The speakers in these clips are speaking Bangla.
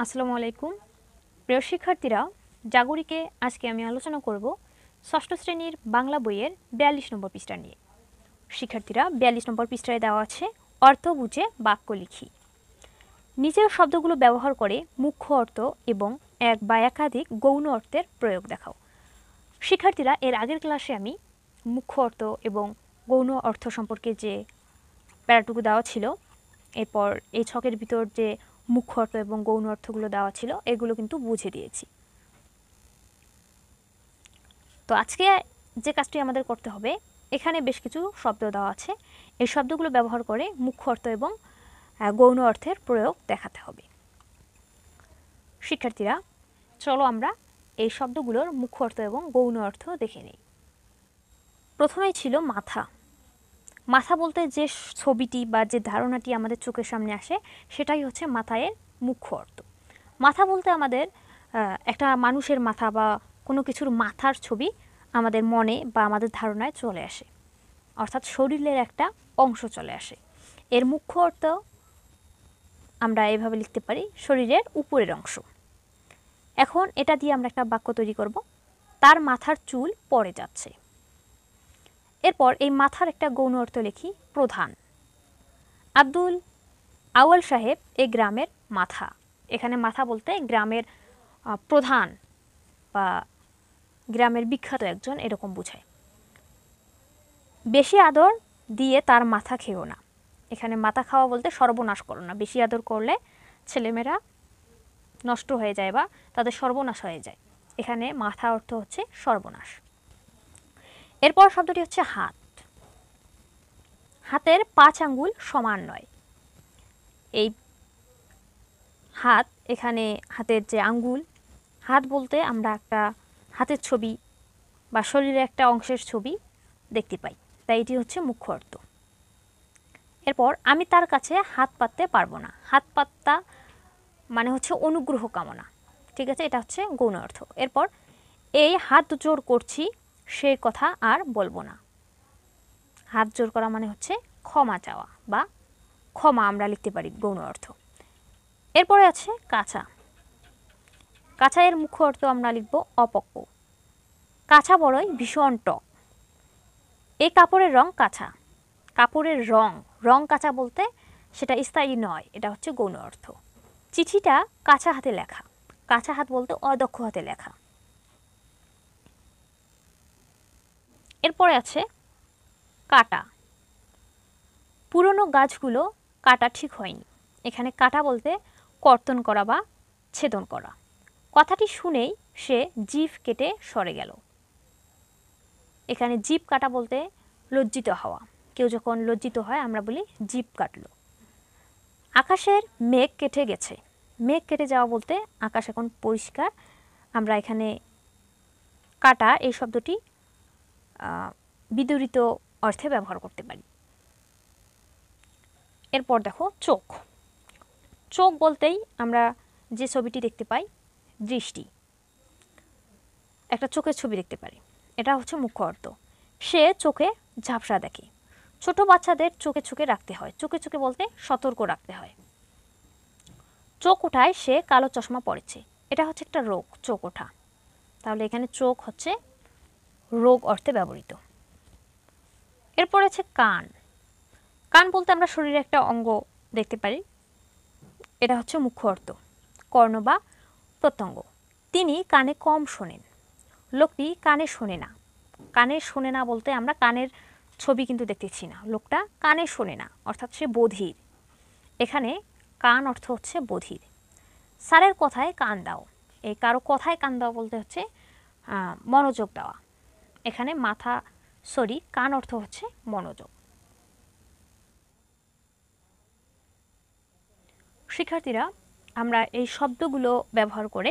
আসসালামু আলাইকুম প্রিয় শিক্ষার্থীরা, জাগরিকে আজকে আমি আলোচনা করব ষষ্ঠ শ্রেণীর বাংলা বইয়ের ৪২ নম্বর পৃষ্ঠা নিয়ে। শিক্ষার্থীরা, ৪২ নম্বর পৃষ্ঠায় দেওয়া আছে অর্থ বুঝে বাক্য লিখি। নিচের শব্দগুলো ব্যবহার করে মুখ্য অর্থ এবং এক বা একাধিক গৌণ অর্থের প্রয়োগ দেখাও। শিক্ষার্থীরা, এর আগের ক্লাসে আমি মুখ্য অর্থ এবং গৌণ অর্থ সম্পর্কে যে প্যারাটুকু দেওয়া ছিল, এরপর এই ছকের ভিতর যে মুখ্য অর্থ এবং গৌণ অর্থগুলো দেওয়া ছিল এগুলো কিন্তু বুঝে দিয়েছি। তো আজকে যে কাজটি আমাদের করতে হবে, এখানে বেশ কিছু শব্দ দেওয়া আছে, এই শব্দগুলো ব্যবহার করে মুখ্য অর্থ এবং গৌণ অর্থের প্রয়োগ দেখাতে হবে। শিক্ষার্থীরা, চলো আমরা এই শব্দগুলোর মুখ্য অর্থ এবং গৌণ অর্থ দেখে নিই। প্রথমেই ছিল মাথা। মাথা বলতে যে ছবিটি বা যে ধারণাটি আমাদের চোখের সামনে আসে সেটাই হচ্ছে মাথায়ের মুখ্য অর্থ। মাথা বলতে আমাদের একটা মানুষের মাথা বা কোনো কিছুর মাথার ছবি আমাদের মনে বা আমাদের ধারণায় চলে আসে, অর্থাৎ শরীরের একটা অংশ চলে আসে। এর মুখ্য অর্থ আমরা এভাবে লিখতে পারি, শরীরের উপরের অংশ। এখন এটা দিয়ে আমরা একটা বাক্য তৈরি করব, তার মাথার চুল পড়ে যাচ্ছে। এরপর এই মাথার একটা গৌণ অর্থ লিখি, প্রধান। আব্দুল আউয়াল সাহেব এই গ্রামের মাথা। এখানে মাথা বলতে গ্রামের প্রধান বা গ্রামের বিখ্যাত একজন এরকম বোঝায়। বেশি আদর দিয়ে তার মাথা খেও না। এখানে মাথা খাওয়া বলতে সর্বনাশ করো না। বেশি আদর করলে ছেলেমেয়েরা নষ্ট হয়ে যায় বা তাদের সর্বনাশ হয়ে যায়। এখানে মাথা অর্থ হচ্ছে সর্বনাশ। এরপর শব্দটি হচ্ছে হাত। হাতের ৫ আঙ্গুল সমান নয়। এই হাত, এখানে হাতের যে আঙ্গুল, হাত বলতে আমরা একটা হাতের ছবি বা শরীরের একটা অংশের ছবি দেখতে পাই, তাই এটি হচ্ছে মুখ্য অর্থ। এরপর আমি তার কাছে হাত পাততে পারবো না। হাত পাত্তা মানে হচ্ছে অনুগ্রহ কামনা, ঠিক আছে, এটা হচ্ছে গৌণ অর্থ। এরপর এই হাত জোর করছি সেই কথা আর বলবো না। হাত জোর করা মানে হচ্ছে ক্ষমা চাওয়া বা ক্ষমা আমরা লিখতে পারি গৌণ অর্থ। এরপরে আছে কাঁচা। কাঁচা এর মুখ্য অর্থ আমরা লিখব অপক্ব। কাঁচা বড়ই ভীষণ টক। এই কাপড়ের রং কাঁচা। কাপড়ের রং, রং কাঁচা বলতে সেটা স্থায়ী নয়, এটা হচ্ছে গৌণ অর্থ। চিঠিটা কাঁচা হাতে লেখা। কাঁচা হাত বলতে অদক্ষ হাতে লেখা। এরপরে আছে কাটা। পুরনো গাছগুলো কাটা ঠিক হয়নি। এখানে কাটা বলতে কর্তন করা বা ছেদন করা। কথাটি শুনেই সে জিভ কেটে সরে গেল। এখানে জিভ কাটা বলতে লজ্জিত হওয়া। কেউ যখন লজ্জিত হয় আমরা বলি জিভ কাটলো। আকাশের মেঘ কেটে গেছে। মেঘ কেটে যাওয়া বলতে আকাশ এখন পরিষ্কার। আমরা এখানে কাটা এই শব্দটি বিদরিত অর্থে ব্যবহার করতে পারি। এরপর দেখো চোখ। চোখ বলতেই আমরা যে ছবিটি দেখতে পাই, দৃষ্টি, একটা চোখের ছবি দেখতে পারি, এটা হচ্ছে মুখ্য অর্থ। সে চোখে ঝাপসা দেখে। ছোট বাচ্চাদের চোখে চোখে রাখতে হয়। চোখে চোখে বলতে সতর্ক রাখতে হয়। চোখ ওঠায় সে কালো চশমা পড়েছে। এটা হচ্ছে একটা রোগ, চোখ ওঠা। তাহলে এখানে চোখ হচ্ছে রোগ অর্থে ব্যবহৃত। এরপর আছে কান। কান বলতে আমরা শরীরে একটা অঙ্গ দেখতে পারি, এটা হচ্ছে মুখ্য অর্থ, কর্ণ বা প্রত্যঙ্গ। তিনি কানে কম শোনেন। লোকটি কানে শোনে না। কানে শোনে না বলতে আমরা কানের ছবি কিন্তু দেখতেছি না, লোকটা কানে শোনে না, অর্থাৎ সে বধির। এখানে কান অর্থ হচ্ছে বধির। স্যারের কথায় কান দাও। এই কারো কথায় কান দাও বলতে হচ্ছে মনোযোগ দেওয়া। এখানে মাথা কান অর্থ হচ্ছে মনোযোগ। শিক্ষার্থীরা, আমরা এই শব্দগুলো ব্যবহার করে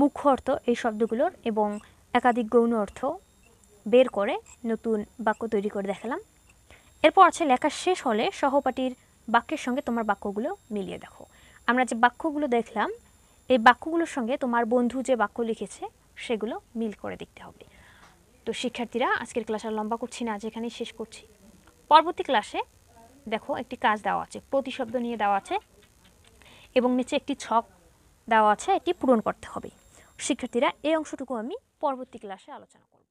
মুখ্য অর্থ এই শব্দগুলোর এবং একাধিক গৌণ অর্থ বের করে নতুন বাক্য তৈরি করে দেখালাম। এরপর আছে লেখা শেষ হলে সহপাঠীর বাক্যের সঙ্গে তোমার বাক্যগুলো মিলিয়ে দেখো। আমরা যে বাক্যগুলো দেখলাম এই বাক্যগুলোর সঙ্গে তোমার বন্ধু যে বাক্য লিখেছে সেগুলো মিল করে দেখতে হবে। তো শিক্ষার্থীরা, আজকের ক্লাস আর লম্বা করছি না, আজ এখানেই শেষ করছি। পরবর্তী ক্লাসে দেখো একটি কাজ দেওয়া আছে, প্রতিশব্দ নিয়ে দেওয়া আছে এবং নিচে একটি ছক দেওয়া আছে, এটি পূরণ করতে হবে। শিক্ষার্থীরা, এই অংশটুকু আমি পরবর্তী ক্লাসে আলোচনা করব।